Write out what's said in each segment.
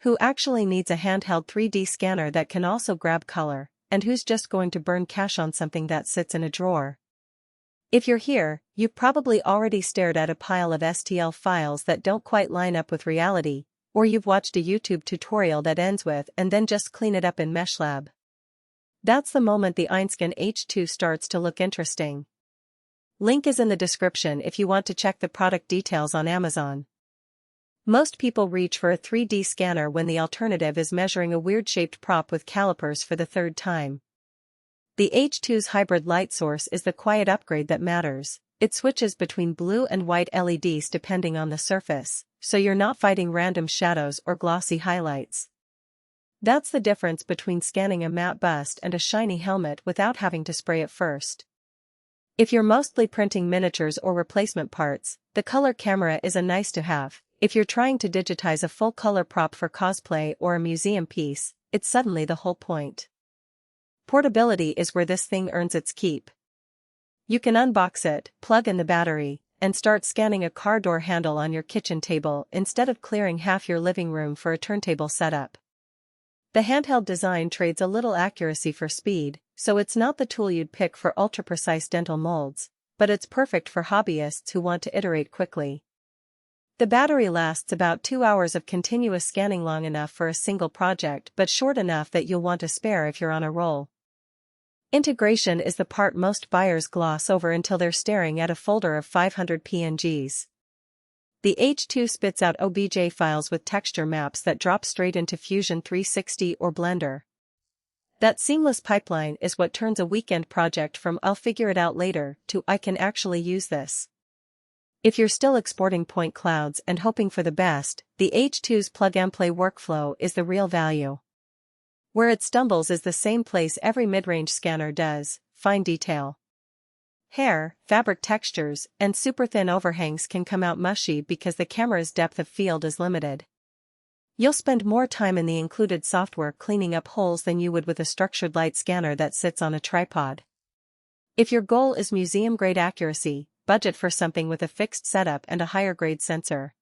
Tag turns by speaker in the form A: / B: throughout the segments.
A: Who actually needs a handheld 3D scanner that can also grab color, and who's just going to burn cash on something that sits in a drawer? If you're here, you've probably already stared at a pile of STL files that don't quite line up with reality, or you've watched a YouTube tutorial that ends with "and then just clean it up in MeshLab." That's the moment the EinScan H2 starts to look interesting. Link is in the description if you want to check the product details on Amazon. Most people reach for a 3D scanner when the alternative is measuring a weird-shaped prop with calipers for the third time. The H2's hybrid light source is the quiet upgrade that matters. It switches between blue and white LEDs depending on the surface, so you're not fighting random shadows or glossy highlights. That's the difference between scanning a matte bust and a shiny helmet without having to spray it first. If you're mostly printing miniatures or replacement parts, the color camera is a nice-to-have. If you're trying to digitize a full-color prop for cosplay or a museum piece, it's suddenly the whole point. Portability is where this thing earns its keep. You can unbox it, plug in the battery, and start scanning a car door handle on your kitchen table instead of clearing half your living room for a turntable setup. The handheld design trades a little accuracy for speed, so it's not the tool you'd pick for ultra-precise dental molds, but it's perfect for hobbyists who want to iterate quickly. The battery lasts about 2 hours of continuous scanning, long enough for a single project but short enough that you'll want a spare if you're on a roll. Integration is the part most buyers gloss over until they're staring at a folder of 500 PNGs. The H2 spits out OBJ files with texture maps that drop straight into Fusion 360 or Blender. That seamless pipeline is what turns a weekend project from "I'll figure it out later" to "I can actually use this." If you're still exporting point clouds and hoping for the best, the H2's plug-and-play workflow is the real value. Where it stumbles is the same place every mid-range scanner does: fine detail. Hair, fabric textures, and super thin overhangs can come out mushy because the camera's depth of field is limited. You'll spend more time in the included software cleaning up holes than you would with a structured light scanner that sits on a tripod. If your goal is museum-grade accuracy, budget for something with a fixed setup and a higher-grade sensor.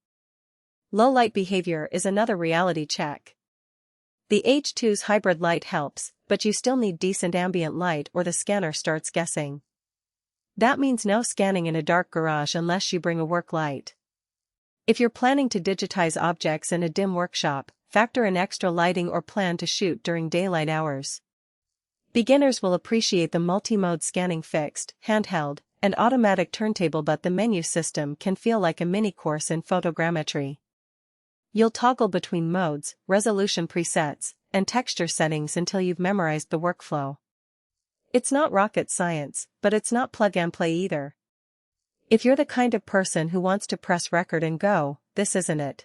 A: Low light behavior is another reality check. The H2's hybrid light helps, but you still need decent ambient light or the scanner starts guessing. That means no scanning in a dark garage unless you bring a work light. If you're planning to digitize objects in a dim workshop, factor in extra lighting or plan to shoot during daylight hours. Beginners will appreciate the multi-mode scanning, fixed, handheld, and automatic turntable, but the menu system can feel like a mini-course in photogrammetry. You'll toggle between modes, resolution presets, and texture settings until you've memorized the workflow. It's not rocket science, but it's not plug-and-play either. If you're the kind of person who wants to press record and go, this isn't it.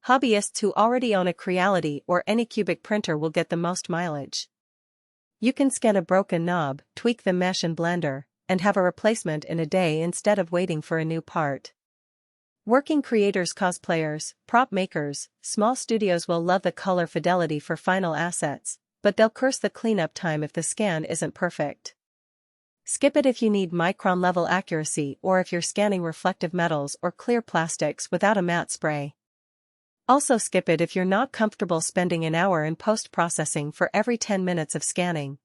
A: Hobbyists who already own a Creality or any cubic printer will get the most mileage. You can scan a broken knob, tweak the mesh in Blender, and have a replacement in a day instead of waiting for a new part. Working creators, cosplayers, prop makers, small studios will love the color fidelity for final assets, but they'll curse the cleanup time if the scan isn't perfect. Skip it if you need micron-level accuracy or if you're scanning reflective metals or clear plastics without a matte spray. Also skip it if you're not comfortable spending an hour in post-processing for every 10 minutes of scanning.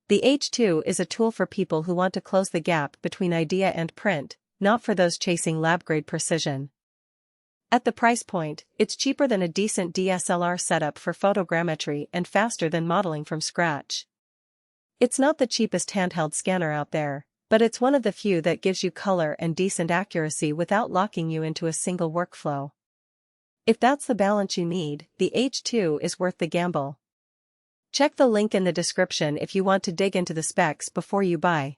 A: The H2 is a tool for people who want to close the gap between idea and print, not for those chasing lab-grade precision. At the price point, it's cheaper than a decent DSLR setup for photogrammetry and faster than modeling from scratch. It's not the cheapest handheld scanner out there, but it's one of the few that gives you color and decent accuracy without locking you into a single workflow. If that's the balance you need, the H2 is worth the gamble. Check the link in the description if you want to dig into the specs before you buy.